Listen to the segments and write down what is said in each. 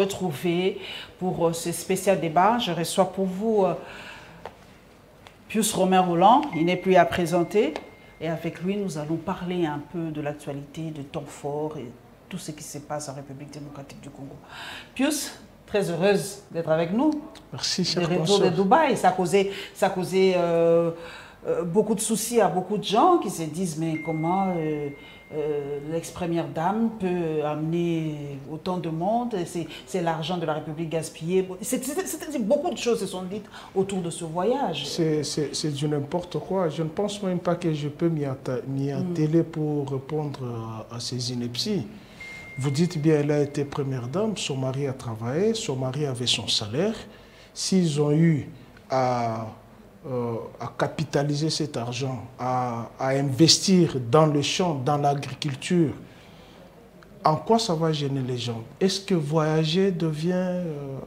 retrouver pour ce spécial débat. Je reçois pour vous Pius Romain Rolland. Il n'est plus à présenter. Et avec lui, nous allons parler un peu de l'actualité, de temps fort et tout ce qui se passe en République démocratique du Congo. Pius, très heureuse d'être avec nous. Merci, cher Le retour de Dubaï, ça a causé beaucoup de soucis à beaucoup de gens qui se disent mais comment l'ex-première dame peut amener autant de monde, c'est l'argent de la République gaspillé. Beaucoup de choses se sont dites autour de ce voyage. C'est du n'importe quoi. Je ne pense même pas que je peux m'y atteler pour répondre à ces inepties. Vous dites bien, elle a été première dame, son mari a travaillé, son mari avait son salaire. S'ils ont eu à capitaliser cet argent, à investir dans le champ, dans l'agriculture, en quoi ça va gêner les gens? Est-ce que voyager devient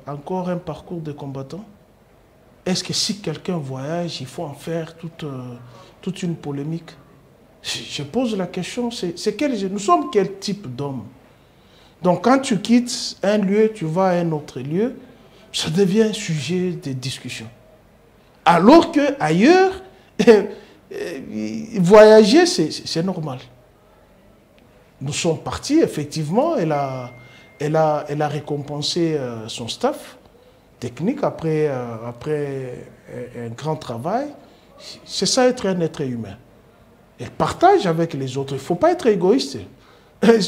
encore un parcours de combattant? Est-ce que si quelqu'un voyage, il faut en faire toute une polémique? Je pose la question, nous sommes quel type d'homme? Donc quand tu quittes un lieu, tu vas à un autre lieu, ça devient un sujet de discussion. Alors qu'ailleurs, voyager, c'est normal. Nous sommes partis, effectivement, elle a récompensé son staff technique après un grand travail. C'est ça être un être humain. Elle partage avec les autres. Il ne faut pas être égoïste.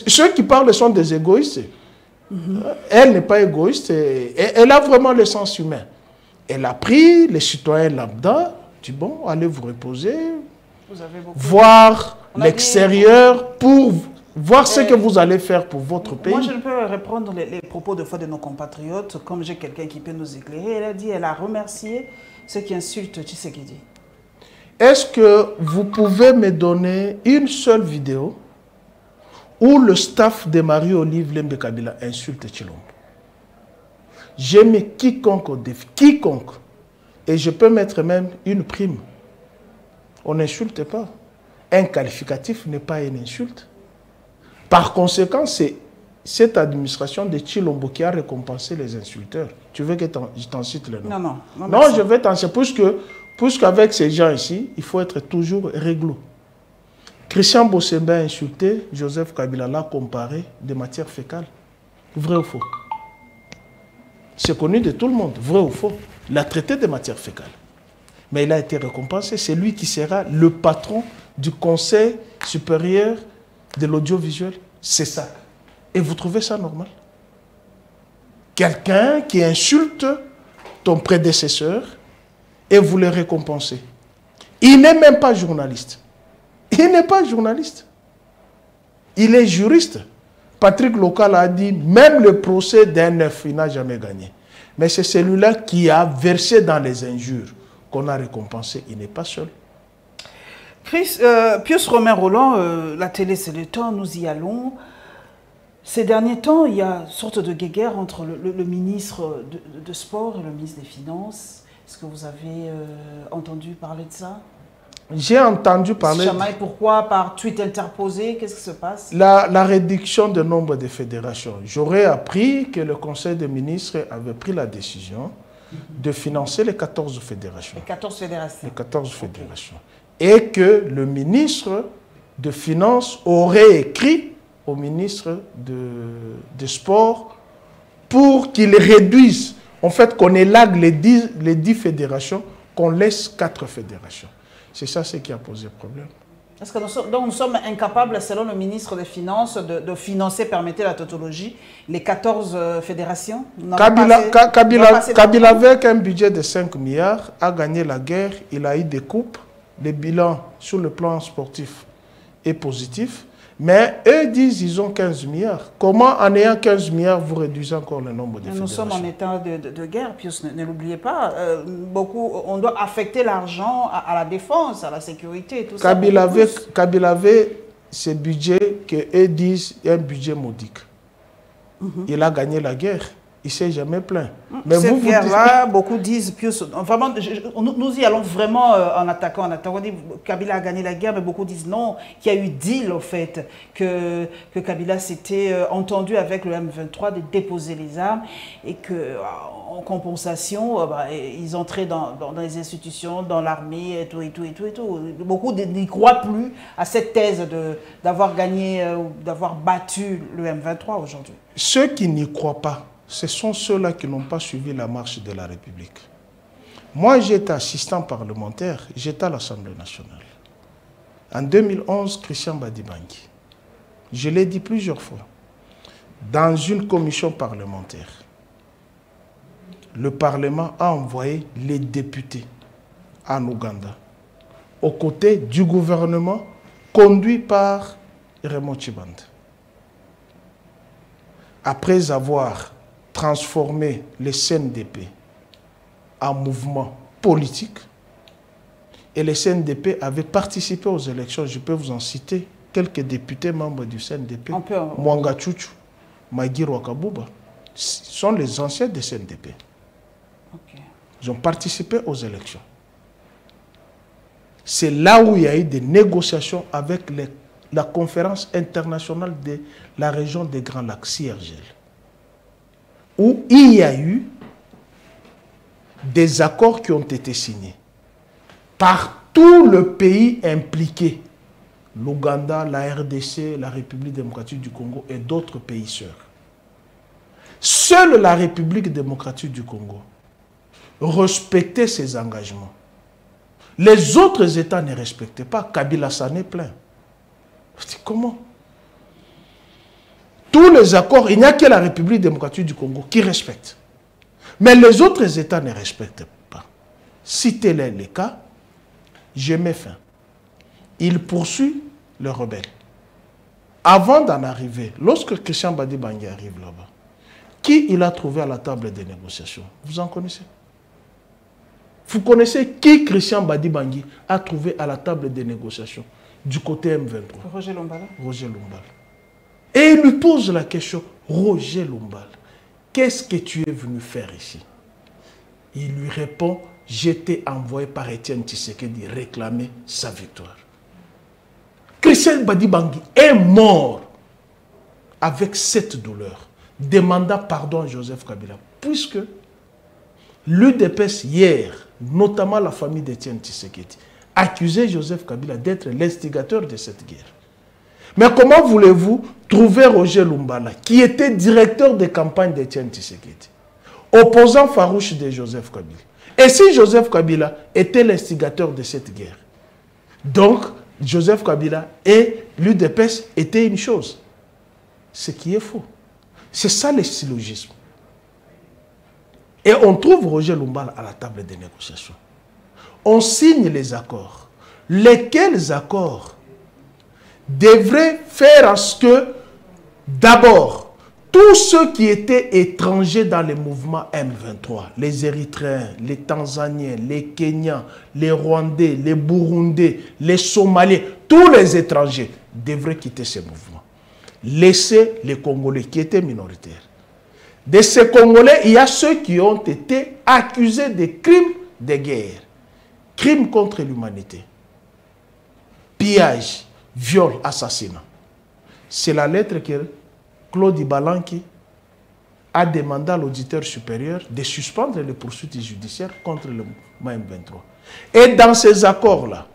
Ceux qui parlent sont des égoïstes. Elle n'est pas égoïste. Elle a vraiment le sens humain. Elle a pris les citoyens lambda, dit bon, allez vous reposer, voir l'extérieur pour voir ce que vous allez faire pour votre pays. Moi, je ne peux reprendre les propos de foi de nos compatriotes, comme j'ai quelqu'un qui peut nous éclairer. Elle a dit, elle a remercié ceux qui insultent Tshisekedi. Est-ce que vous pouvez me donner une seule vidéo où le staff de Marie-Olive Lembe Kabila insulte Tshilombo? J'ai mis quiconque au défi, quiconque. Et je peux mettre même une prime. On n'insulte pas. Un qualificatif n'est pas une insulte. Par conséquent, c'est cette administration de Tshilombo qui a récompensé les insulteurs. Tu veux que je t'en cite le nom? Non, je vais t'en citer, puisqu'avec ces gens ici, il faut être toujours réglo. Christian Bossembe a insulté, Joseph Kabila l'a comparé des matières fécales. Vrai ou faux? C'est connu de tout le monde, vrai ou faux. Il a traité de matières fécales. Mais il a été récompensé. C'est lui qui sera le patron du Conseil supérieur de l'audiovisuel. C'est ça. Et vous trouvez ça normal? Quelqu'un qui insulte ton prédécesseur et vous le récompensez. Il n'est même pas journaliste. Il n'est pas journaliste. Il est juriste. Patrick Local a dit, même le procès d'un œuf, il n'a jamais gagné. Mais c'est celui-là qui a versé dans les injures qu'on a récompensé. Il n'est pas seul. Pius Romain Rolland, la télé c'est le temps, nous y allons. Ces derniers temps, il y a une sorte de guéguerre entre le ministre de Sport et le ministre des Finances. Est-ce que vous avez entendu parler de ça? J'ai entendu parler... Chamaï, pourquoi? Par tweet interposé? Qu'est-ce qui se passe? La réduction du nombre de fédérations. J'aurais appris que le Conseil des ministres avait pris la décision de financer les 14 fédérations. Les 14 fédérations. Les 14 fédérations. Et que le ministre de Finances aurait écrit au ministre de Sport pour qu'il réduise, en fait qu'on élague les 10 fédérations, qu'on laisse 4 fédérations. C'est ça ce qui a posé problème. Est-ce que nous sommes incapables, selon le ministre des Finances, de financer, permettez la tautologie, les 14 fédérations? Kabila, avec un budget de 5 milliards, a gagné la guerre, il a eu des coupes, le bilan sur le plan sportif est positif, mais eux disent qu'ils ont 15 milliards. Comment, en ayant 15 milliards, vous réduisez encore le nombre de fédérations? Nous sommes en état de guerre, puis ne l'oubliez pas. On doit affecter l'argent à la défense, à la sécurité, tout ça. Kabila avait ce budget que eux disent un budget modique. Il a gagné la guerre. il ne s'est jamais plaint. Mais cette guerre-là, dites... beaucoup disent, vraiment, nous y allons vraiment en attaquant. On dit Kabila a gagné la guerre, mais beaucoup disent non, qu'il y a eu deal au fait, que Kabila s'était entendu avec le M23 de déposer les armes et qu'en compensation, ils entraient dans les institutions, dans l'armée et tout, et tout, et tout, et tout. Beaucoup n'y croient plus à cette thèse d'avoir gagné, d'avoir battu le M23 aujourd'hui. Ceux qui n'y croient pas, ce sont ceux-là qui n'ont pas suivi la marche de la République. Moi, j'étais assistant parlementaire, j'étais à l'Assemblée nationale. En 2011, Christian Badi-Bangui, je l'ai dit plusieurs fois, dans une commission parlementaire, le Parlement a envoyé les députés en Ouganda, aux côtés du gouvernement conduit par Raymond Tchibanda. Après avoir transformé les CNDP en mouvement politique, et les CNDP avaient participé aux élections. Je peux vous en citer quelques députés membres du CNDP. Mwanga Tchouchou, Maguire Ouakabouba, sont les anciens des CNDP. Okay. Ils ont participé aux élections. C'est là où il y a eu des négociations avec la conférence internationale de la région des Grands Lacs, CIRGL, où il y a eu des accords qui ont été signés par tout le pays impliqué, l'Ouganda, la RDC, la République démocratique du Congo et d'autres pays sœurs. Seule la République démocratique du Congo respectait ses engagements. Les autres États ne respectaient pas. Kabila s'en est plein. Comment? Tous les accords, il n'y a que la République démocratique du Congo qui respecte. Mais les autres États ne respectent pas. Si tel est le cas, je mets fin. Il poursuit le rebelle. Avant d'en arriver, lorsque Christian Badi-Bangui arrive là-bas, qui il a trouvé à la table des négociations? Vous en connaissez? Vous connaissez qui Christian Badi-Bangui a trouvé à la table des négociations du côté M23? Roger Lombala. Roger Lombala. Et il lui pose la question, Roger Lombala, qu'est-ce que tu es venu faire ici? Il lui répond, j'étais envoyé par Étienne Tshisekedi réclamer sa victoire. Christian Badi-Bangui est mort avec cette douleur, demandant pardon à Joseph Kabila, puisque l'UDPS hier, notamment la famille d'Étienne Tshisekedi, accusait Joseph Kabila d'être l'instigateur de cette guerre. Mais comment voulez-vous trouver Roger Lombala, qui était directeur de campagne d'Étienne Tshisekedi, opposant farouche de Joseph Kabila? Et si Joseph Kabila était l'instigateur de cette guerre, donc Joseph Kabila et l'UDPS étaient une chose. Ce qui est faux. C'est ça le syllogisme. Et on trouve Roger Lombala à la table des négociations. On signe les accords. Lesquels accords devraient faire en ce que, d'abord, tous ceux qui étaient étrangers dans le mouvement M23, les Érythréens, les Tanzaniens, les Kenyans, les Rwandais, les Burundais, les Somaliens, tous les étrangers devraient quitter ce mouvement. Laisser les Congolais qui étaient minoritaires. De ces Congolais, il y a ceux qui ont été accusés de crimes de guerre, crimes contre l'humanité, pillage, viol, assassinat. C'est la lettre que Claude Ibalanki a demandé à l'auditeur supérieur de suspendre les poursuites judiciaires contre le M23. Et dans ces accords-là,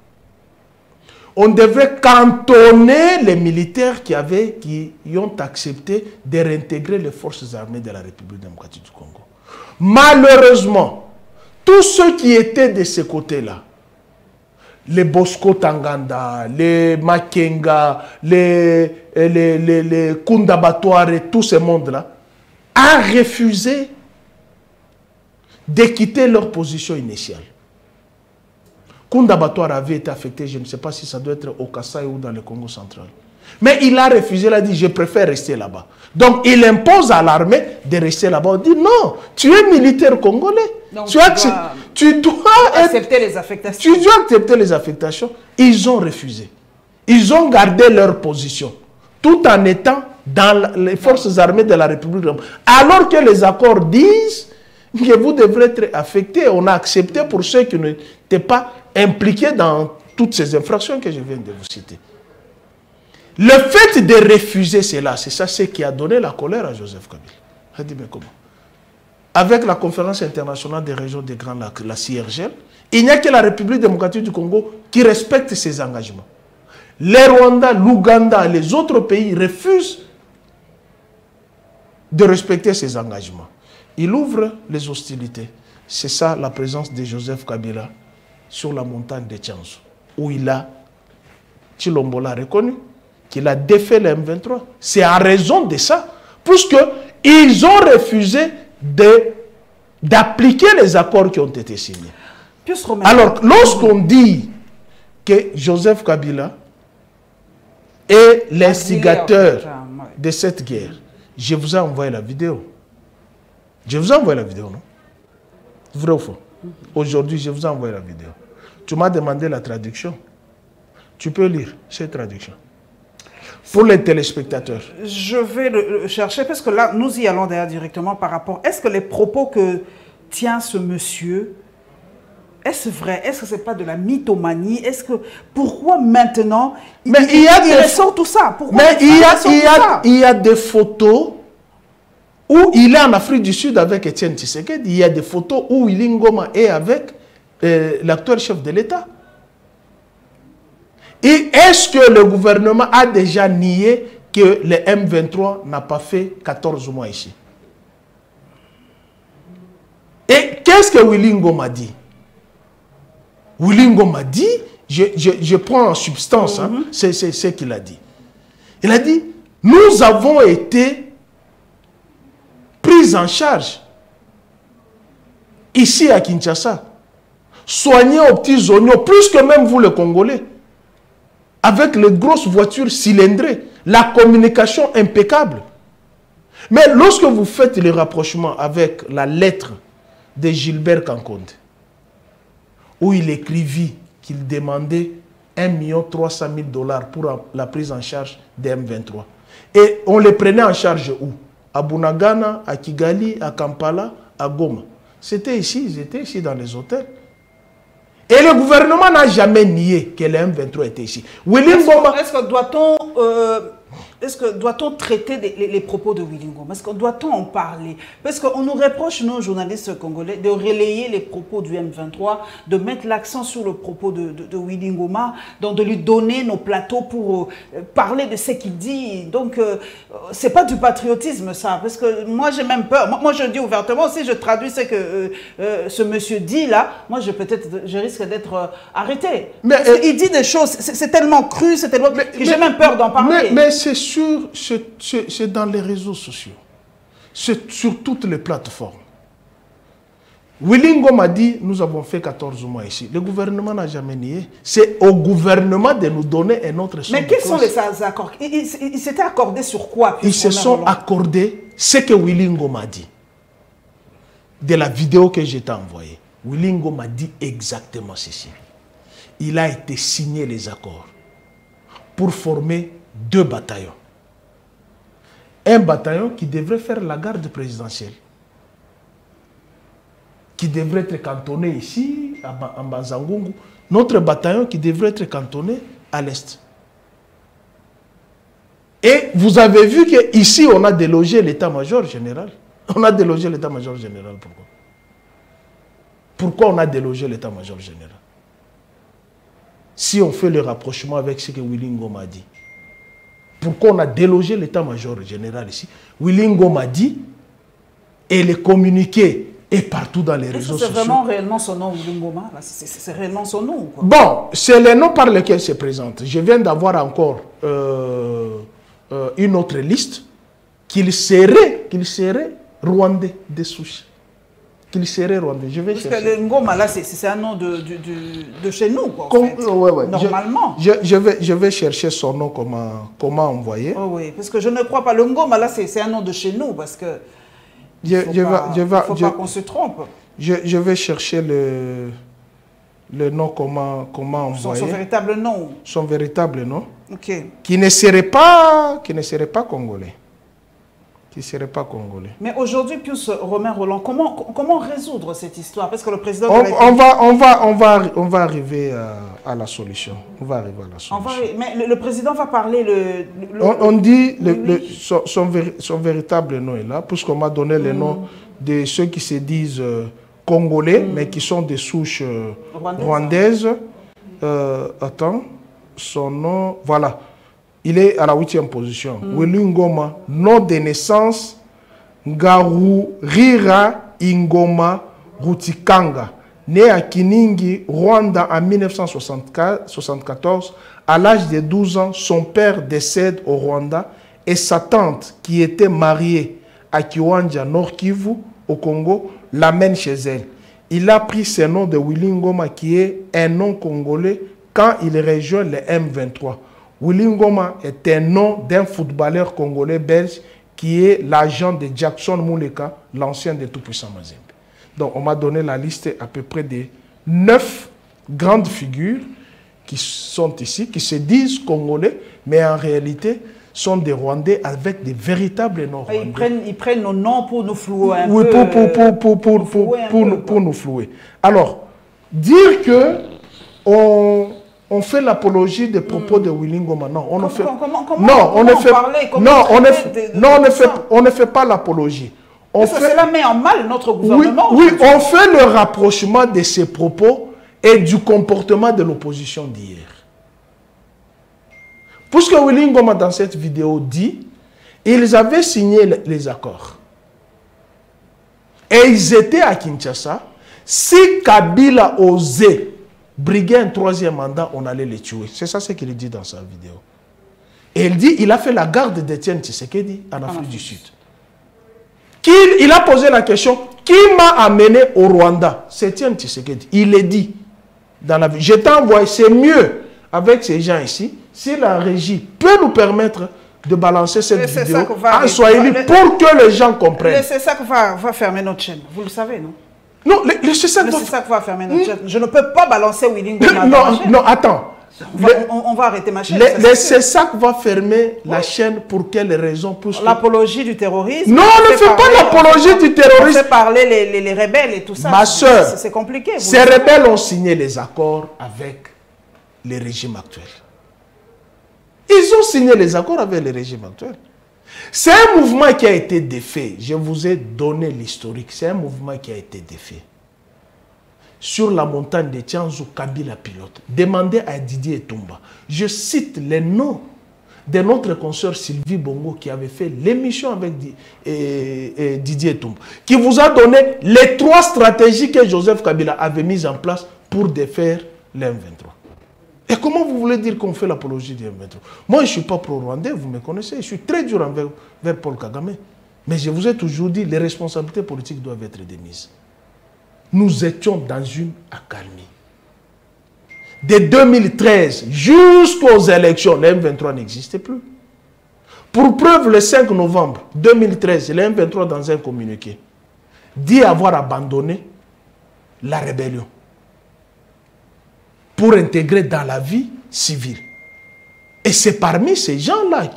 on devait cantonner les militaires qui ont accepté de réintégrer les forces armées de la République démocratique du Congo. Malheureusement, tous ceux qui étaient de ce côté-là, les Bosco Tanganda, les Makenga, les Kundabatouar et tout ce monde-là, a refusé de quitter leur position initiale. Kundabatouar avait été affecté, je ne sais pas si ça doit être au Kasaï ou dans le Congo central. Mais il a refusé, il a dit, je préfère rester là-bas. Donc il impose à l'armée de rester là-bas. On dit, non, tu es militaire congolais. Donc, tu dois accepter les affectations. Tu dois accepter les affectations. Ils ont refusé. Ils ont gardé leur position, tout en étant dans les forces armées de la République. Alors que les accords disent que vous devrez être affecté. On a accepté pour ceux qui n'étaient pas impliqués dans toutes ces infractions que je viens de vous citer. Le fait de refuser cela, c'est ça ce qui a donné la colère à Joseph Kabila. Il a dit, mais comment? Avec la conférence internationale des régions des Grands Lacs, la CIRGL, il n'y a que la République démocratique du Congo qui respecte ses engagements. Les Rwandais, l'Ouganda, les autres pays refusent de respecter ses engagements. Il ouvre les hostilités. C'est ça la présence de Joseph Kabila sur la montagne de Tchanzu, où il a, Tshilombo l'a reconnu, qu'il a défait le M23. C'est en raison de ça, puisqu'ils ont refusé d'appliquer les accords qui ont été signés. Alors, lorsqu'on dit que Joseph Kabila est l'instigateur de cette guerre, je vous ai envoyé la vidéo. Je vous ai envoyé la vidéo, non? Vrai ou faux? Aujourd'hui, je vous ai envoyé la vidéo. Tu m'as demandé la traduction. Tu peux lire cette traduction. Pour les téléspectateurs. Je vais le chercher parce que là, nous y allons d'ailleurs directement par rapport. Est-ce que les propos que tient ce monsieur, est-ce vrai? Est-ce que ce n'est pas de la mythomanie? Est-ce que pourquoi maintenant il ressort tout ça? Pourquoi il y a des photos où il est en Afrique du Sud avec Etienne Tshisekedi. Il y a des photos où Willy Ngoma est avec l'actuel chef de l'État. Et est-ce que le gouvernement a déjà nié que le M23 n'a pas fait 14 mois ici? Et qu'est-ce que Willy Ngoma dit? Willy Ngoma dit, je prends en substance, c'est ce qu'il a dit. Il a dit, nous avons été pris en charge ici à Kinshasa, soignés aux petits oignons, plus que même vous les Congolais, avec les grosses voitures cylindrées, la communication impeccable. Mais lorsque vous faites le rapprochement avec la lettre de Gilbert Kankonde, où il écrivit qu'il demandait 1 300 000 $ pour la prise en charge des M23. Et on les prenait en charge où? À Bunagana, à Kigali, à Kampala, à Goma. C'était ici, ils étaient ici dans les hôtels. Et le gouvernement n'a jamais nié que le M23 était ici. Est-ce que doit-on traiter les propos de Willy Ngoma? Est-ce que doit-on en parler? Parce qu'on nous reproche, nous, journalistes congolais, de relayer les propos du M23, de mettre l'accent sur le propos de Willy Ngoma, donc de lui donner nos plateaux pour parler de ce qu'il dit. Donc, c'est pas du patriotisme, ça. Parce que moi, j'ai même peur. Moi, je dis ouvertement, si je traduis ce que ce monsieur dit là, moi, je risque d'être arrêté. Mais il dit des choses, c'est tellement cru, c'est tellement... que j'ai même peur d'en parler. Mais c'est dans les réseaux sociaux. C'est sur toutes les plateformes. Willy Ngoma dit, nous avons fait 14 mois ici. Le gouvernement n'a jamais nié. C'est au gouvernement de nous donner un autre son. Mais quels sont les accords? Ils s'étaient accordés sur quoi? Ils se sont accordés ce que Willy Ngoma dit. De la vidéo que je t'ai envoyée. Willy Ngoma dit exactement ceci. Il a été signé les accords pour former 2 bataillons. Un bataillon qui devrait faire la garde présidentielle, qui devrait être cantonné ici, à Banzangungu. Notre bataillon qui devrait être cantonné à l'est. Et vous avez vu qu'ici, on a délogé l'état-major général. On a délogé l'état-major général. Pourquoi? Pourquoi on a délogé l'état-major général? Si on fait le rapprochement avec ce que Willy Ngoma dit. Pourquoi on a délogé l'état-major général ici? Willy Ngoma dit, et les communiqués est partout dans les réseaux sociaux. C'est vraiment réellement son nom, Willy Ngoma? C'est réellement son nom, quoi. Bon, c'est le nom par lequel il se présente. Je viens d'avoir encore une autre liste qu'il serait rwandais de souche. Qu'il serait rwandais. Je vais chercher. Parce que le Ngoma, là, c'est un nom de chez nous, quoi, en fait. Ouais. Normalement. Je vais chercher son nom, comment envoyer. Oh, oui, parce que je ne crois pas. Le Ngoma, là, c'est un nom de chez nous, parce que il ne faut pas qu'on se trompe. Je vais chercher le nom, comment envoyer. Son véritable nom. Son véritable nom. Ok. Qui ne serait pas congolais. Qui ne serait pas congolais. Mais aujourd'hui, Pius Romain Roland, comment résoudre cette histoire? Parce que le président... On va arriver à la solution. On va arriver à la solution. Mais le président va parler... On dit son véritable nom est là, puisqu'on m'a donné le nom de ceux qui se disent congolais, mais qui sont des souches rwandaises. Attends, son nom... Voilà. Il est à la 8e position. Willy Ngoma, nom de naissance, Rira Ingoma Rutikanga, né à Kiningi, Rwanda en 1974. À l'âge de 12 ans, son père décède au Rwanda et sa tante, qui était mariée à Kiwanja, Nord Kivu, au Congo, l'amène chez elle. Il a pris ce nom de Willy Ngoma, qui est un nom congolais, quand il rejoint le M23. Willy Ngoma est un nom d'un footballeur congolais belge qui est l'agent de Jackson Mouleka, l'ancien de Tout-Puissant Mazembe. Donc on m'a donné la liste à peu près de 9 grandes figures qui sont ici, qui se disent congolais, mais en réalité sont des Rwandais avec des véritables noms rwandais. Ils prennent nos noms pour nous flouer un peu. Oui, pour nous flouer. Alors, dire que on fait l'apologie des propos de Willy Ngoma. Non, on ne fait on ne fait pas l'apologie. Cela met en mal notre gouvernement. Oui, on fait le rapprochement de ces propos et du comportement de l'opposition d'hier. Puisque Willy Ngoma, dans cette vidéo, dit ils avaient signé les accords. Et ils étaient à Kinshasa. Si Kabila osait briguer un 3e mandat, on allait les tuer. C'est ça ce qu'il dit dans sa vidéo. Et il dit, il a fait la garde d'Étienne Tshisekedi en Afrique du Sud. Il a posé la question, qui m'a amené au Rwanda? C'est Étienne Tshisekedi. Il est dit dans la vidéo. Je t'envoie, c'est mieux avec ces gens ici, si la régie peut nous permettre de balancer cette vidéo en Swahili pour que les gens comprennent. C'est ça qui va fermer notre chaîne. Vous le savez, non? Non, le CESAC va fermer notre chaîne. Je ne peux pas balancer Willy Ngoma. Non, attends. On va arrêter ma chaîne. Le CESAC va fermer la chaîne pour quelle raison? L'apologie du terrorisme. Non, on ne fait pas l'apologie du terrorisme. On fait parler les rebelles et tout ça. Ma soeur, c'est compliqué. Ces rebelles ont signé les accords avec les régimes actuels. Ils ont signé les accords avec les régimes actuels. C'est un mouvement qui a été défait. Je vous ai donné l'historique. C'est un mouvement qui a été défait. Sur la montagne de Tianzou, Kabila pilote. Demandez à Didier Etumba. Je cite les noms de notre consoeur Sylvie Bongo qui avait fait l'émission avec Didier Etumba, qui vous a donné les 3 stratégies que Joseph Kabila avait mises en place pour défaire l'M23. Et comment vous voulez dire qu'on fait l'apologie du M23? Moi, je ne suis pas pro-rwandais, vous me connaissez. Je suis très dur envers Paul Kagame. Mais je vous ai toujours dit, les responsabilités politiques doivent être démises. Nous étions dans une accalmie. De 2013 jusqu'aux élections, le M23 n'existait plus. Pour preuve, le 5 novembre 2013, le M23, dans un communiqué, dit avoir abandonné la rébellion pour intégrer dans la vie civile. Et c'est parmi ces gens-là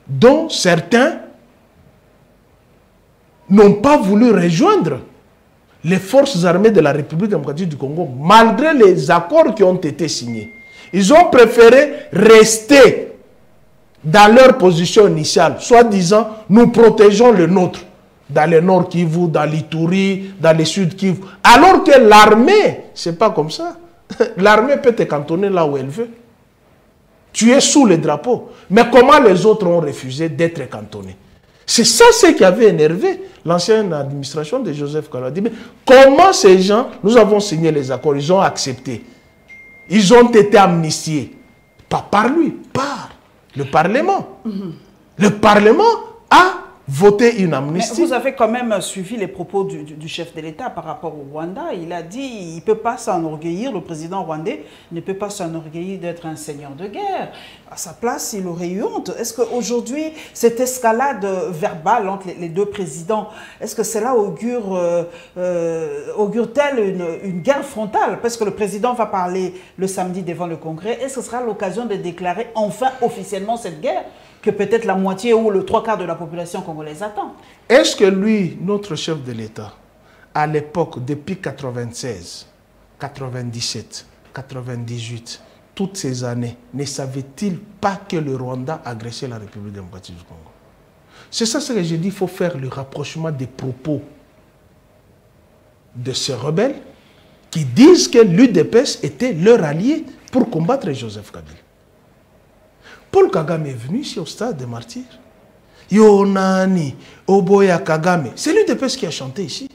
dont certains n'ont pas voulu rejoindre les forces armées de la République démocratique du Congo, malgré les accords qui ont été signés. Ils ont préféré rester dans leur position initiale, soi-disant, nous protégeons le nôtre, dans le nord Kivu, dans l'Ituri, dans le sud Kivu. Alors que l'armée, c'est pas comme ça. L'armée peut te cantonner là où elle veut. Tu es sous le drapeau. Mais comment les autres ont refusé d'être cantonnés? C'est ça ce qui avait énervé l'ancienne administration de Joseph Kabila. Mais comment ces gens, nous avons signé les accords, ils ont accepté. Ils ont été amnistiés. Pas par lui, par le Parlement. Le Parlement a voter une amnistie. Mais vous avez quand même suivi les propos du chef de l'État par rapport au Rwanda. Il a dit qu'il ne peut pas s'enorgueillir, le président rwandais ne peut pas s'enorgueillir d'être un seigneur de guerre. À sa place, il aurait eu honte. Est-ce qu'aujourd'hui, cette escalade verbale entre les deux présidents, est-ce que cela augure-t-elle une guerre frontale? Parce que le président va parler le samedi devant le Congrès. Est-ce que ce sera l'occasion de déclarer enfin officiellement cette guerre que peut-être la moitié ou le 3/4 de la population congolaise attend? Est-ce que lui, notre chef de l'État, à l'époque, depuis 96, 97, 98, toutes ces années, ne savait-il pas que le Rwanda a agressé la République démocratique du Congo? C'est ça ce que j'ai dit, il faut faire le rapprochement des propos de ces rebelles qui disent que l'UDPS était leur allié pour combattre Joseph Kabila. Paul Kagame est venu ici au stade des martyrs. Yonani, Oboya Kagame, c'est l'UDPS qui a chanté ici.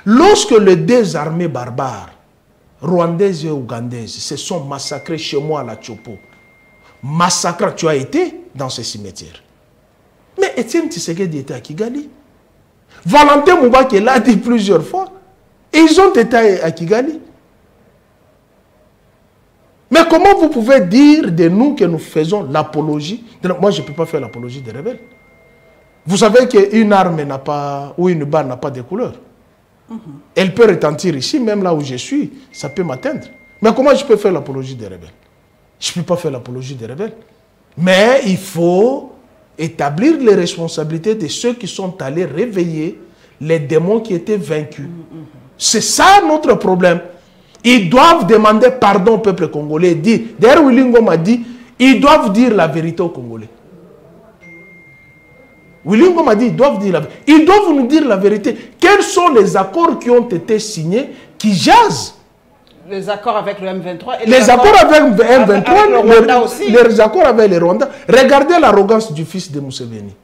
Lorsque les deux armées barbares, rwandaises et ougandaises, se sont massacrées chez moi à la Tchopo, massacrés, tu as été dans ces cimetières. Mais Étienne Tshisekedi était à Kigali. Valentin Moubaki l'a dit plusieurs fois. Ils ont été à Kigali. Mais comment vous pouvez dire de nous que nous faisons l'apologie? Moi, je ne peux pas faire l'apologie des rebelles. Vous savez qu'une arme n'a pas, ou une balle n'a pas de couleur. Elle peut retentir ici, même là où je suis, ça peut m'atteindre. Mais comment je peux faire l'apologie des rebelles? Je ne peux pas faire l'apologie des rebelles. Mais il faut établir les responsabilités de ceux qui sont allés réveiller les démons qui étaient vaincus. C'est ça notre problème. Ils doivent demander pardon au peuple congolais. D'ailleurs, Willy m'a dit, ils doivent dire la vérité aux Congolais. Willy m'a dit, ils doivent dire la vérité. Ils doivent nous dire la vérité. Quels sont les accords qui ont été signés qui jasent? Les accords avec le M23 et les accords avec le M23, le Rwanda aussi. Les accords avec le Rwanda. Regardez l'arrogance du fils de Museveni.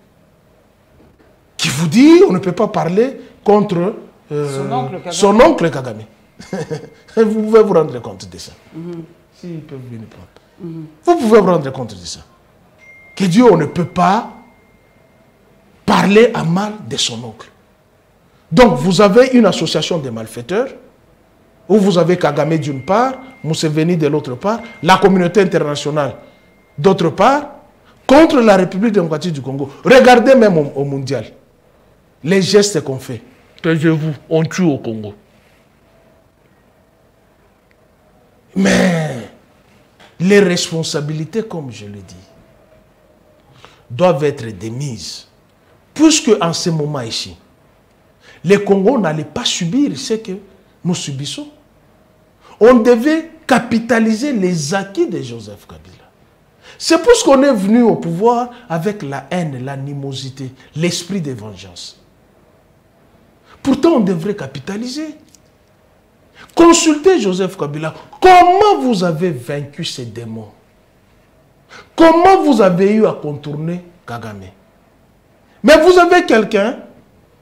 Qui vous dit, on ne peut pas parler contre son oncle Kagame. Vous pouvez vous rendre compte de ça. S'ils peuvent venir prendre. Vous pouvez vous rendre compte de ça. Que Dieu, on ne peut pas parler à mal de son oncle. Donc, vous avez une association de malfaiteurs, où vous avez Kagame d'une part, Museveni de l'autre part, la communauté internationale d'autre part, contre la République démocratique du Congo. Regardez même au mondial, les gestes qu'on fait. Taisez-vous, on tue au Congo. Mais les responsabilités, comme je le dis, doivent être démises. Puisque en ce moment ici, les Congos n'allaient pas subir ce que nous subissons. On devait capitaliser les acquis de Joseph Kabila. C'est parce qu'on est venu au pouvoir avec la haine, l'animosité, l'esprit de vengeance. Pourtant, on devrait capitaliser. Consultez Joseph Kabila. Comment vous avez vaincu ces démons? Comment vous avez eu à contourner Kagame? Mais vous avez quelqu'un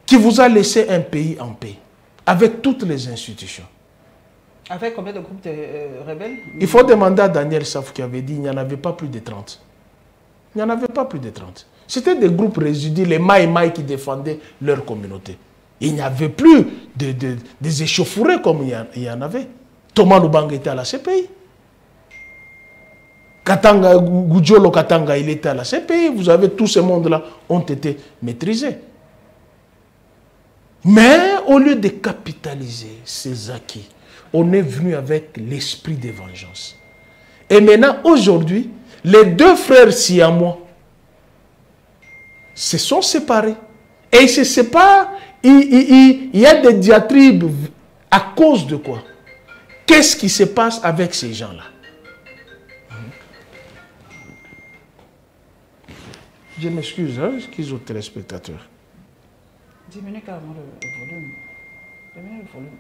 qui vous a laissé un pays en paix, avec toutes les institutions. Avec combien de groupes de rebelles? Il faut demander à Daniel Saf qui avait dit qu'il n'y en avait pas plus de 30. Il n'y en avait pas plus de 30. C'était des groupes résidus, les Maï qui défendaient leur communauté. Il n'y avait plus des échauffourées comme il y en avait. Thomas Lubanga était à la CPI. Katanga, Gudjolo Katanga, il était à la CPI. Vous avez tous ces mondes-là ont été maîtrisés. Mais au lieu de capitaliser ces acquis, on est venu avec l'esprit de vengeance. Et maintenant, aujourd'hui, les deux frères siamois se sont séparés. Et ils se séparent, il y a des diatribes à cause de quoi? Qu'est-ce qui se passe avec ces gens-là? Je m'excuse, excuse aux téléspectateurs. Diminue carrément le volume. Diminue le volume.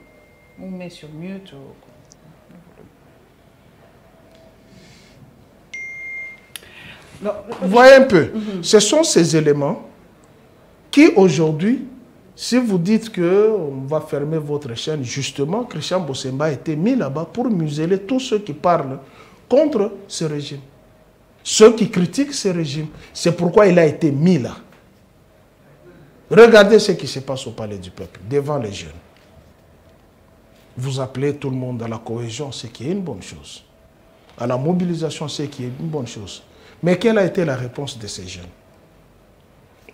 On met sur mute. Vous voyez un peu, ce sont ces éléments qui aujourd'hui, si vous dites qu'on va fermer votre chaîne, justement, Christian Bosemba a été mis là-bas pour museler tous ceux qui parlent contre ce régime. Ceux qui critiquent ce régime. C'est pourquoi il a été mis là. Regardez ce qui se passe au palais du peuple, devant les jeunes. Vous appelez tout le monde à la cohésion, ce qui est une bonne chose. À la mobilisation, ce qui est une bonne chose. Mais quelle a été la réponse de ces jeunes?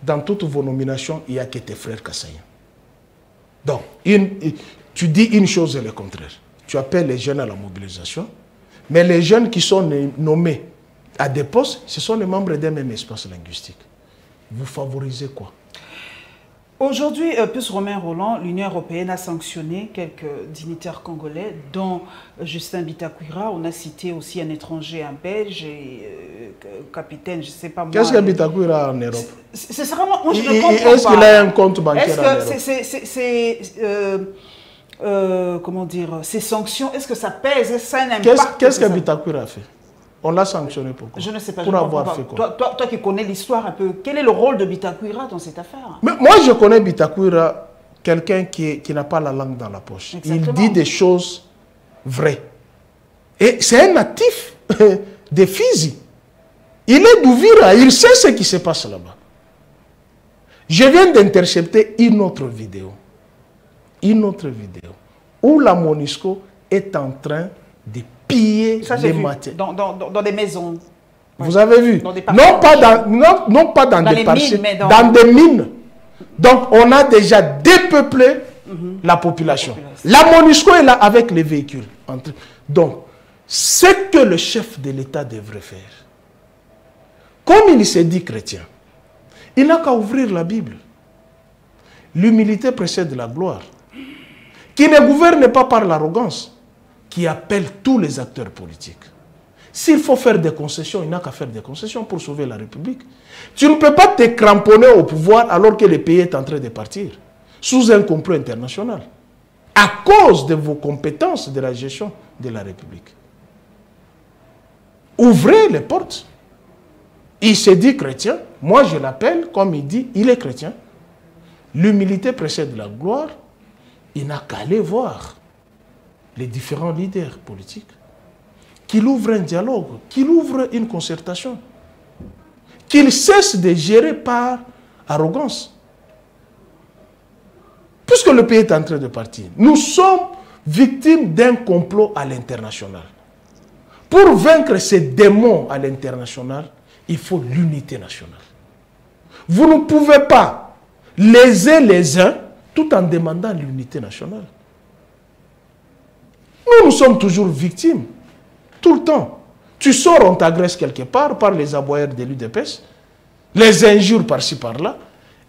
Dans toutes vos nominations, il n'y a que tes frères Kassaïens. Donc, tu dis une chose et le contraire. Tu appelles les jeunes à la mobilisation, mais les jeunes qui sont nommés à des postes, ce sont les membres d'un même espace linguistique. Vous favorisez quoi? Aujourd'hui, plus Romain Roland, l'Union européenne a sanctionné quelques dignitaires congolais, dont Justin Bitakwira. On a cité aussi un étranger, un Belge, et capitaine, je ne sais pas moi. Qu'est-ce que Bitakwira a en Europe? C'est vraiment, moi je ne comprends pas. Est-ce qu'il a un compte bancaire en Europe? Est-ce que comment dire, ces sanctions, est-ce que ça pèse? Est-ce que ça a un impact? Qu'est-ce que Bitakwira a fait? On l'a sanctionné pourquoi? Je ne sais pas. Pour avoir fait quoi? Toi qui connais l'histoire un peu, quel est le rôle de Bitakwira dans cette affaire? Mais moi, je connais Bitakwira, quelqu'un qui n'a pas la langue dans la poche. Exactement. Il dit des choses vraies. Et c'est un natif de Fizi. Il est d'Ouvira, il sait ce qui se passe là-bas. Je viens d'intercepter une autre vidéo. Une autre vidéo. Où la MONUSCO est en train de piller les matières. Dans des maisons. Vous avez vu? Dans des non pas dans des parcelles, dans des mines. Donc on a déjà dépeuplé la population. La MONUSCO est là avec les véhicules. Donc, ce que le chef de l'État devrait faire, comme il s'est dit chrétien, il n'a qu'à ouvrir la Bible. L'humilité précède la gloire. Qui ne gouverne pas par l'arrogance, qui appelle tous les acteurs politiques. S'il faut faire des concessions, il n'a qu'à faire des concessions pour sauver la République. Tu ne peux pas te cramponner au pouvoir alors que le pays est en train de partir, sous un complot international, à cause de vos compétences de la gestion de la République. Ouvrez les portes. Il s'est dit chrétien, moi je l'appelle, comme il dit, il est chrétien. L'humilité précède la gloire, il n'a qu'à aller voir les différents leaders politiques, qu'il ouvre un dialogue, qu'il ouvre une concertation, qu'il cesse de gérer par arrogance. Puisque le pays est en train de partir, nous sommes victimes d'un complot à l'international. Pour vaincre ces démons à l'international, il faut l'unité nationale. Vous ne pouvez pas léser les uns tout en demandant l'unité nationale. Nous sommes toujours victimes, tout le temps. Tu sors, on t'agresse quelque part par les aboyeurs de l'UDPS, les injures par-ci, par-là,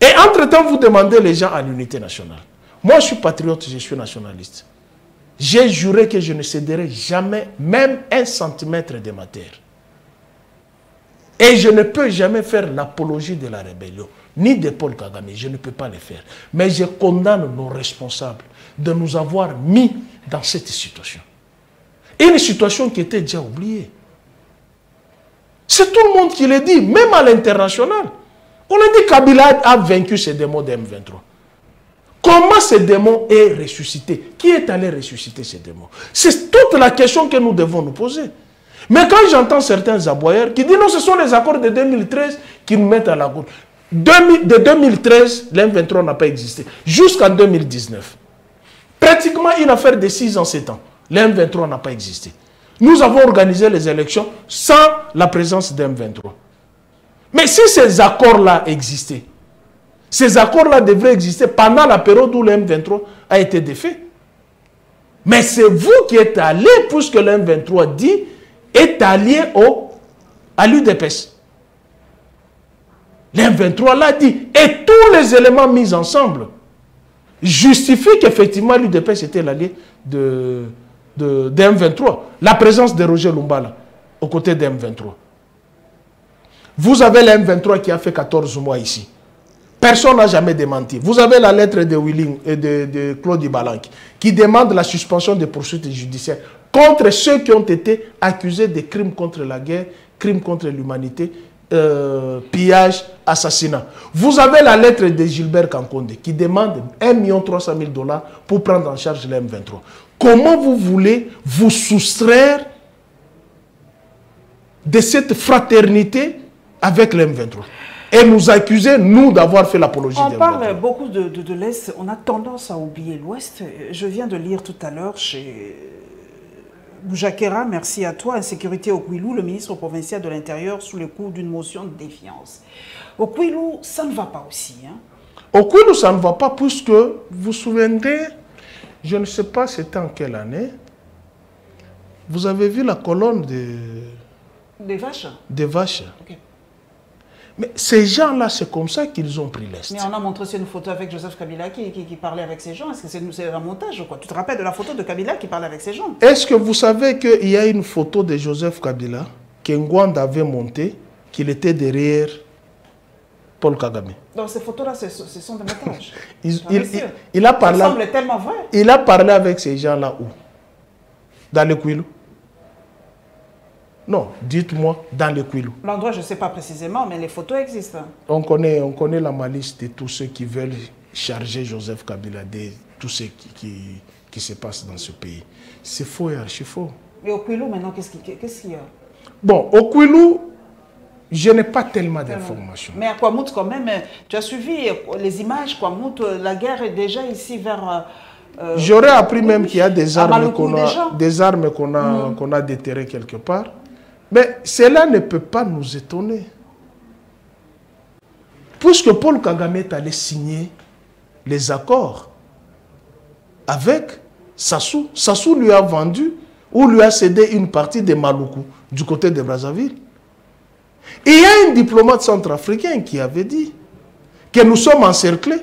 et entre-temps, vous demandez les gens à l'unité nationale. Moi, je suis patriote, je suis nationaliste. J'ai juré que je ne céderai jamais, même 1 centimètre de ma terre. Et je ne peux jamais faire l'apologie de la rébellion, ni de Paul Kagame, je ne peux pas le faire. Mais je condamne nos responsables de nous avoir mis dans cette situation. Une situation qui était déjà oubliée. C'est tout le monde qui le dit, même à l'international. On a dit que Kabila a vaincu ces démons de M23. Comment ces démons est ressuscité? Qui est allé ressusciter ces démons? C'est toute la question que nous devons nous poser. Mais quand j'entends certains aboyeurs qui disent non, ce sont les accords de 2013 qui nous mettent à la gauche. De 2013, l'M23 n'a pas existé. Jusqu'en 2019. Pratiquement une affaire de 6 ans, 7 ans. L'M23 n'a pas existé. Nous avons organisé les élections sans la présence d'M23. Mais si ces accords-là existaient, ces accords-là devraient exister pendant la période où l'M23 a été défait. Mais c'est vous qui êtes allé, puisque l'M23 dit, est allié à l'UDPS. L'M23 l'a dit. Et tous les éléments mis ensemble justifient qu'effectivement l'UDPS était l'allié de M23. La présence de Roger Lumbala aux côtés de M23. Vous avez l'M23 qui a fait 14 mois ici. Personne n'a jamais démenti. Vous avez la lettre de Willing et de Claude Ibalanki qui demande la suspension des poursuites judiciaires contre ceux qui ont été accusés de crimes contre la guerre, crimes contre l'humanité, pillage, assassinat. Vous avez la lettre de Gilbert Kankonde qui demande 1 300 000 $ pour prendre en charge l'M23. Comment vous voulez vous soustraire de cette fraternité avec l'M23? et nous accuser, nous, d'avoir fait l'apologie On des parle droits. beaucoup de l'Est, on a tendance à oublier l'Ouest. Je viens de lire tout à l'heure chez Boujakera, merci à toi, insécurité au Kouilou, le ministre provincial de l'Intérieur sous le coup d'une motion de défiance. Au Kouilou, ça ne va pas aussi. Hein? Au Kouilou, ça ne va pas puisque, vous vous souvenez, je ne sais pas c'était en quelle année, vous avez vu la colonne Des vaches? des vaches. Okay. Mais ces gens-là, c'est comme ça qu'ils ont pris l'Est. Mais on a montré une photo avec Joseph Kabila qui parlait avec ces gens. Est-ce que c'est un montage ou quoi? Tu te rappelles de la photo de Kabila qui parlait avec ces gens? Est-ce que vous savez qu'il y a une photo de Joseph Kabila qu'Engwand avait montée, qu'il était derrière Paul Kagame? Donc ces photos-là, ce sont des montages. Il a parlé, ça semble tellement vrai. Il a parlé avec ces gens-là où? Dans le Kouilou? Non, dites-moi, dans le Kouilou. L'endroit, je ne sais pas précisément, mais les photos existent. On connaît la malice de tous ceux qui veulent charger Joseph Kabila de tout ce qui se passe dans ce pays. C'est faux et archi faux. Et au Kouilou, maintenant, qu'est-ce qu'il y a? Bon, au Kouilou, je n'ai pas tellement d'informations. Mais à Kwamout, quand même, tu as suivi les images, Kwamout, la guerre est déjà ici vers... J'aurais appris même qu'il y a des armes qu'on qu'on a déterrées quelque part. Mais cela ne peut pas nous étonner. Puisque Paul Kagame est allé signer les accords avec Sassou. Sassou lui a vendu ou lui a cédé une partie des Maluku du côté de Brazzaville. Et il y a un diplomate centrafricain qui avait dit que nous sommes encerclés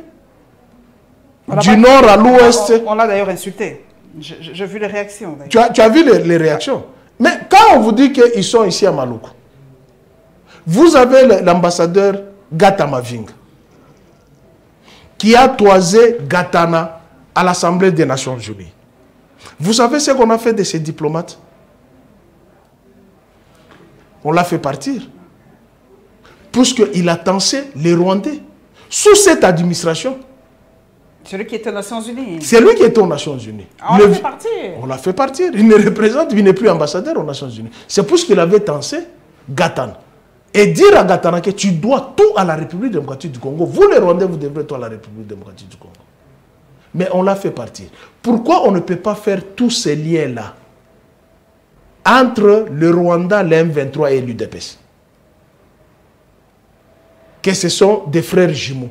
du nord à l'ouest. On l'a d'ailleurs insulté. J'ai vu les réactions. Tu as vu les réactions? Mais quand on vous dit qu'ils sont ici à Maluku, vous avez l'ambassadeur Gatamaving qui a toisé Gatana à l'Assemblée des Nations Unies. Vous savez ce qu'on a fait de ces diplomates? On l'a fait partir. Puisqu'il a tensé les Rwandais sous cette administration. Celui qui était aux Nations Unies. C'est lui qui était aux Nations Unies. On l'a fait partir. On l'a fait partir. Il ne représente, il n'est plus ambassadeur aux Nations Unies. C'est pour ce qu'il avait tensé Gatana. Et dire à Gatana que tu dois tout à la République démocratique du Congo. Vous les Rwandais, vous devrez tout à la République démocratique du Congo. Mais on l'a fait partir. Pourquoi on ne peut pas faire tous ces liens-là entre le Rwanda, l'M23 et l'UDPS? Que ce sont des frères jumeaux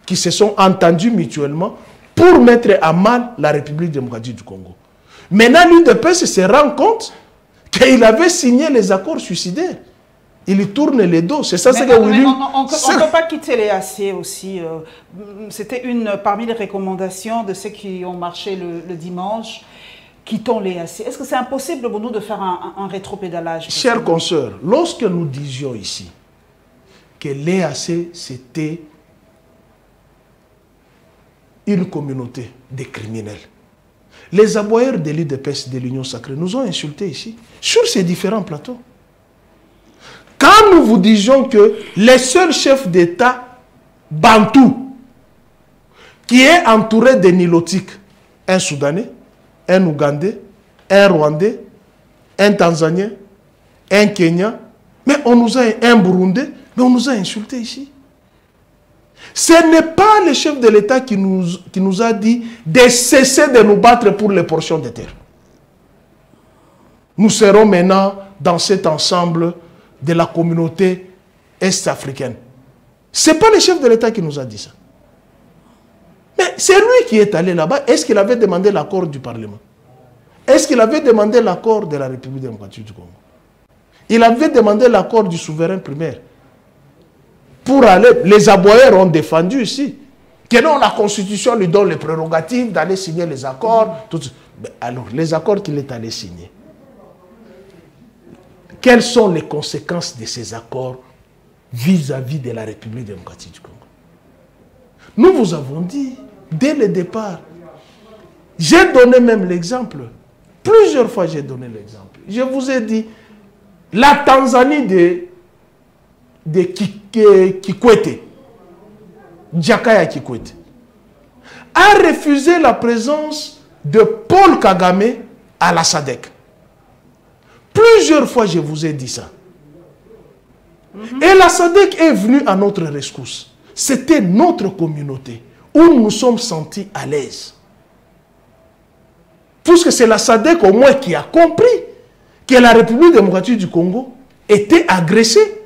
qui se sont entendus mutuellement pour mettre à mal la République démocratique du Congo. Maintenant, l'UDPS se rend compte qu'il avait signé les accords suicidaires. Il tourne les dos. C'est ça, c'est que on ne peut pas quitter les AC aussi. C'était parmi les recommandations de ceux qui ont marché le dimanche. Quittons les AC. Est-ce que c'est impossible pour nous de faire un rétropédalage? Chers consoeurs, lorsque nous disions ici que l'EAC, c'était une communauté de criminels, les aboyeurs de l'UDPS de l'Union Sacrée nous ont insultés ici, sur ces différents plateaux. Quand nous vous disions que les seuls chefs d'État bantous, qui est entouré de nilotiques, un Soudanais, un Ougandais, un Rwandais, un Tanzanien, un Kenyan, mais on nous a un Burundais, mais on nous a insultés ici. Ce n'est pas le chef de l'État qui nous a dit de cesser de nous battre pour les portions de terre. Nous serons maintenant dans cet ensemble de la communauté est-africaine. Ce n'est pas le chef de l'État qui nous a dit ça. Mais c'est lui qui est allé là-bas. Est-ce qu'il avait demandé l'accord du Parlement? Est-ce qu'il avait demandé l'accord de la République démocratique du Congo? Il avait demandé l'accord du souverain primaire. Pour aller, les aboyeurs ont défendu ici que non, la Constitution lui donne les prérogatives d'aller signer les accords. Tout. Alors, les accords qu'il est allé signer, quelles sont les conséquences de ces accords vis-à-vis de la République démocratique du Congo? Nous vous avons dit, dès le départ, j'ai donné même l'exemple. Plusieurs fois, j'ai donné l'exemple. Je vous ai dit, la Tanzanie de Kikwete, Jakaya Kikwete, a refusé la présence de Paul Kagame à la SADC. Plusieurs fois, je vous ai dit ça. Et la SADC est venue à notre rescousse. C'était notre communauté où nous nous sommes sentis à l'aise. Puisque c'est la SADC au moins qui a compris que la République démocratique du Congo était agressée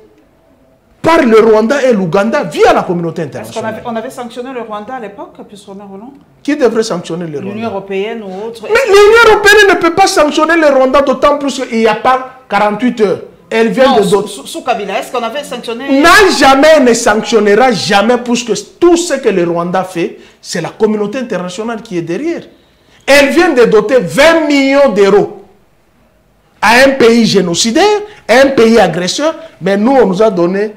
par le Rwanda et l'Ouganda via la communauté internationale. Est-ce qu'on avait sanctionné le Rwanda à l'époque, puisque Roland? Qui devrait sanctionner le Rwanda? L'Union européenne ou autre? Mais l'Union européenne ne peut pas sanctionner le Rwanda, d'autant plus qu'il n'y a pas 48 heures. Elle vient de d'autres. Sous Kabila, est-ce qu'on avait sanctionné? Jamais ne sanctionnera jamais, puisque tout ce que le Rwanda fait, c'est la communauté internationale qui est derrière. Elle vient de doter 20 millions d'euros à un pays génocidaire, à un pays agresseur, mais nous, on nous a donné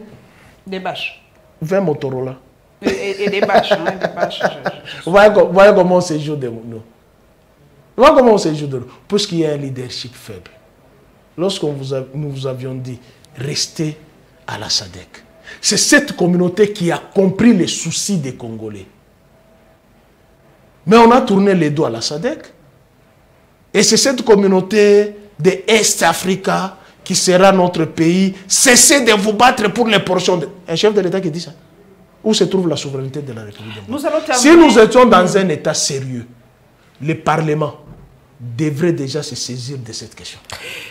des bâches. 20 Motorola. Et des bâches. Hein, des bâches voyez comment on se joue de nous. Voyez comment on se joue de nous. Puisqu'il y a un leadership faible. Lorsque nous vous avions dit, restez à la SADC. C'est cette communauté qui a compris les soucis des Congolais. Mais on a tourné les dos à la SADC. Et c'est cette communauté de Est Africa qui sera notre pays. Cessez de vous battre pour les portions. Un chef de l'État qui dit ça. Où se trouve la souveraineté de la République démocratique? Si nous étions dans un État sérieux, le Parlement devrait déjà se saisir de cette question.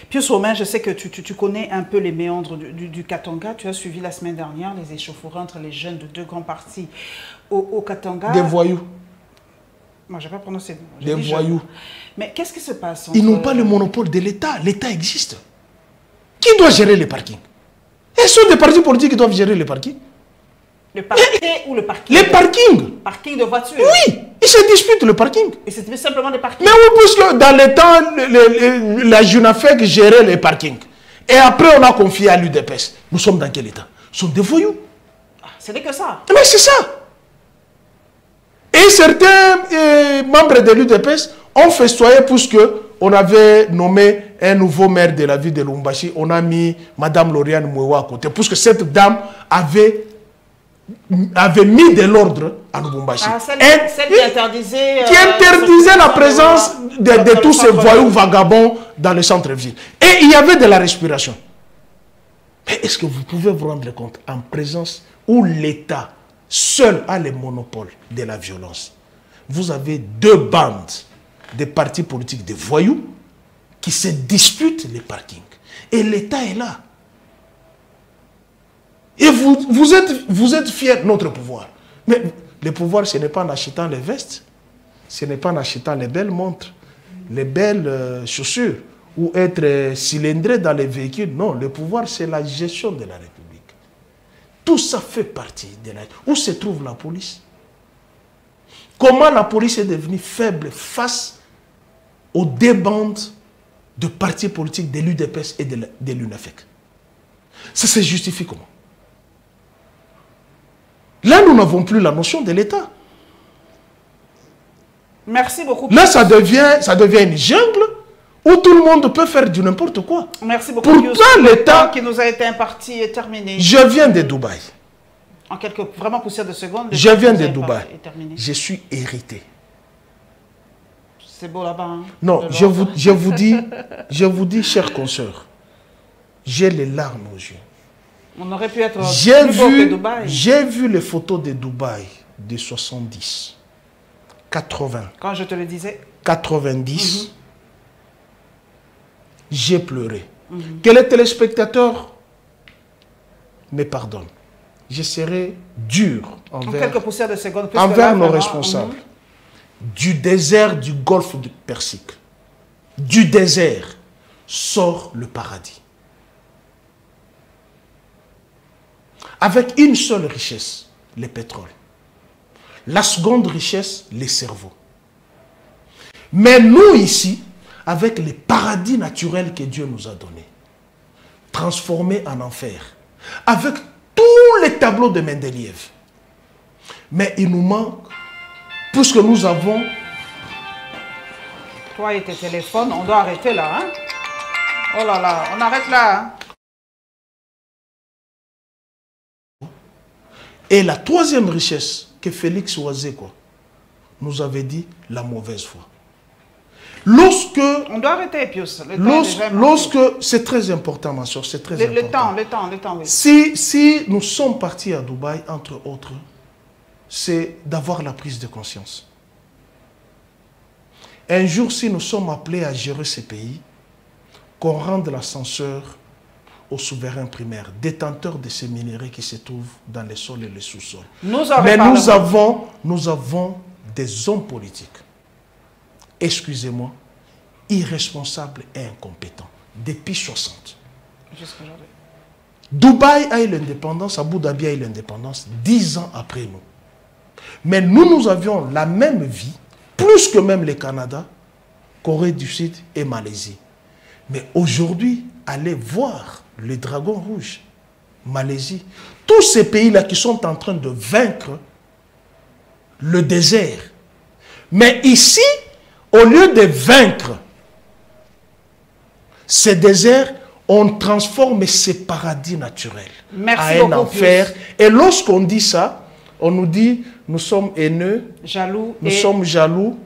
Pius Romain, je sais que tu connais un peu les méandres du Katanga. Tu as suivi la semaine dernière les échauffourées entre les jeunes de deux grands partis au Katanga. Des voyous. Moi, je n'ai pas prononcé. Des voyous. Mais qu'est-ce qui se passe entre... Ils n'ont pas le monopole de l'État. L'État existe. Qui doit gérer les parkings? Et ce sont des partis politiques qui doivent gérer les parkings. Le parquet ou le parking? Les parkings. Parking de voitures. Oui, ils se disputent le parking. Et c'est simplement des parkings. Mais oui, puisque dans les temps, la JUNAFEC gérait les parkings. Et après, on a confié à l'UDPS. Nous sommes dans quel État? Nous sommes des voyous. Ah, ce n'est que ça. Mais c'est ça. Et certains membres de l'UDPS ont festoyé puisque on avait nommé un nouveau maire de la ville de Lubumbashi. On a mis Mme Lauriane Mouewa à côté. Puisque cette dame avait mis de l'ordre à Lubumbashi. Ah, celle qui interdisait... qui interdisait la présence de tous ces voyous vagabonds dans le centre-ville. Et il y avait de la respiration. Mais est-ce que vous pouvez vous rendre compte, en présence où l'État seul a le monopole de la violence, vous avez deux bandes de partis politiques de voyous qui se disputent les parkings. Et l'État est là. Et vous êtes fiers de notre pouvoir. Mais le pouvoir, ce n'est pas en achetant les vestes, ce n'est pas en achetant les belles montres, les belles chaussures, ou être cylindré dans les véhicules. Non, le pouvoir, c'est la gestion de la République. Tout ça fait partie de la... Où se trouve la police? Comment la police est devenue faible face aux débandes de partis politiques de l'UDPS et de l'UNAFEC? Ça se justifie comment? Là, nous n'avons plus la notion de l'État. Merci beaucoup. Là, ça devient une jungle où tout le monde peut faire du n'importe quoi. Merci beaucoup. Pourtant, l'État qui nous a été imparti est terminé. Je viens de Dubaï. En quelques vraiment poussières de secondes. Je viens de Dubaï. Je suis hérité. C'est beau là-bas. Hein, non, je vous dis, chers consoeurs, j'ai les larmes aux yeux. On aurait pu être plus beau que Dubaï. J'ai vu les photos de Dubaï de 70, 80. Quand je te le disais. 90. J'ai pleuré. Que les téléspectateurs me pardonnent. Je serai dur envers nos responsables. Du désert du golfe du Persique, du désert, sort le paradis. Avec une seule richesse, le pétrole. La seconde richesse, les cerveaux. Mais nous ici, avec les paradis naturels que Dieu nous a donnés, transformés en enfer, avec tous les tableaux de Mendeleïev. Mais il nous manque, puisque nous avons... Toi et tes téléphones, on doit arrêter là. Hein? Oh là là, on arrête là. Hein? Et la troisième richesse que Félix Oazé nous avait dit, la mauvaise foi. Lorsque... On doit arrêter, Pius. C'est très important, ma soeur, c'est très important. Le temps, oui. Si nous sommes partis à Dubaï, entre autres, c'est d'avoir la prise de conscience. Un jour, si nous sommes appelés à gérer ces pays, qu'on rende l'ascenseur aux souverains primaires, détenteurs de ces minéraux qui se trouvent dans les sols et les sous-sols. Mais nous avons des hommes politiques, excusez-moi, irresponsables et incompétents, depuis 60. Jusqu'aujourd'hui. Dubaï a eu l'indépendance, Abu Dhabi a eu l'indépendance 10 ans après nous. Mais nous avions la même vie, plus que même le Canada, Corée du Sud et Malaisie. Mais aujourd'hui, allez voir le Dragon Rouge, Malaisie, tous ces pays-là qui sont en train de vaincre le désert. Mais ici, au lieu de vaincre ces déserts, on transforme ces paradis naturels à un enfer. Et lorsqu'on dit ça, on nous dit, nous sommes haineux, nous sommes jaloux.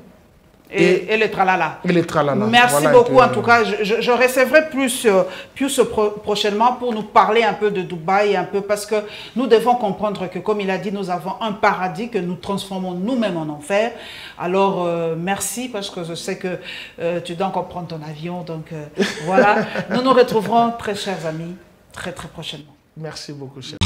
Et le tralala. Merci voilà beaucoup. En tout cas, je recevrai plus prochainement pour nous parler un peu de Dubaï, un peu, parce que nous devons comprendre que, comme il a dit, nous avons un paradis que nous transformons nous-mêmes en enfer. Alors, merci, parce que je sais que tu dois encore prendre ton avion. Donc, voilà. Nous nous retrouverons, très chers amis, très, très prochainement. Merci beaucoup, cher.